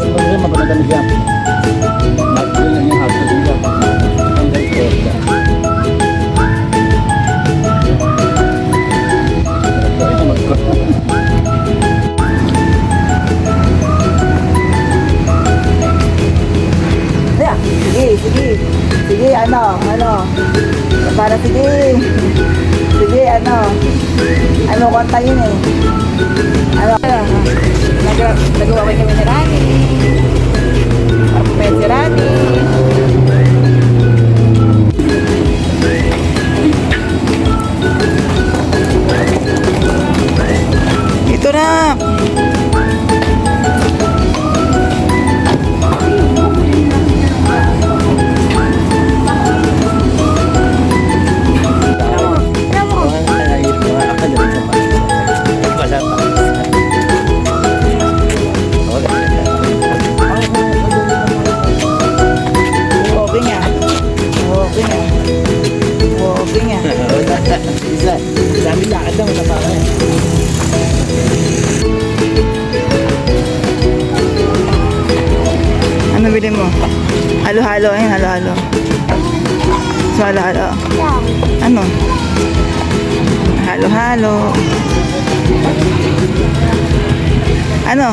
Problema pa na kami siya. Nakapin lang yung hato siya. Ang ganito siya. So, ito magko. Sige, ano. Para sige. Sige, ano kanta yun eh. Nagawa kami ni Rani. Pwede si Rani. Ito na. Dami lakad lang sa para. Ano bili mo? Halo-halo, ayun, halo-halo. So, halo-halo. Ano? Halo-halo. Ano?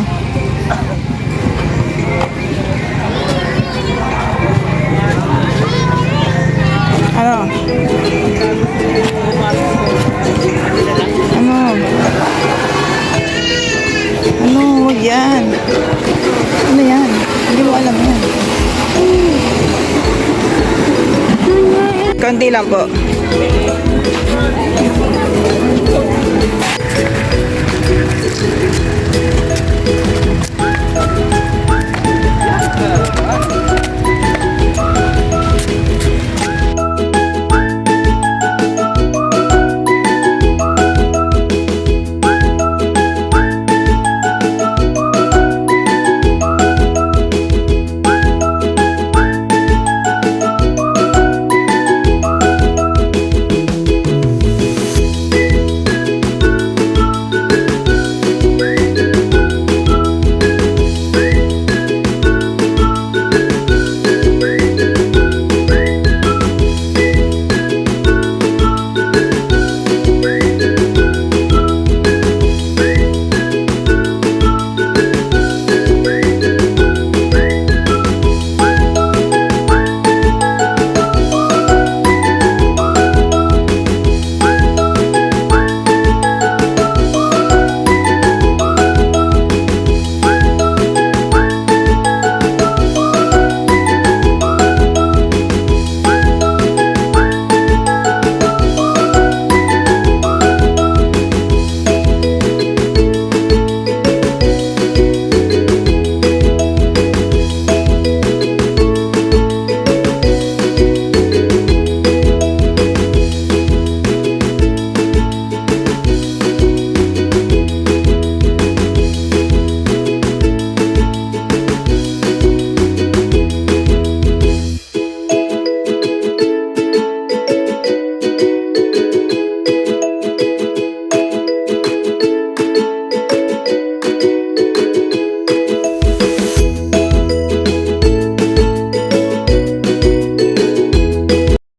Ano? Ano? Huwag yan. Ano yan? Hindi mo alam yan. Konti lang po.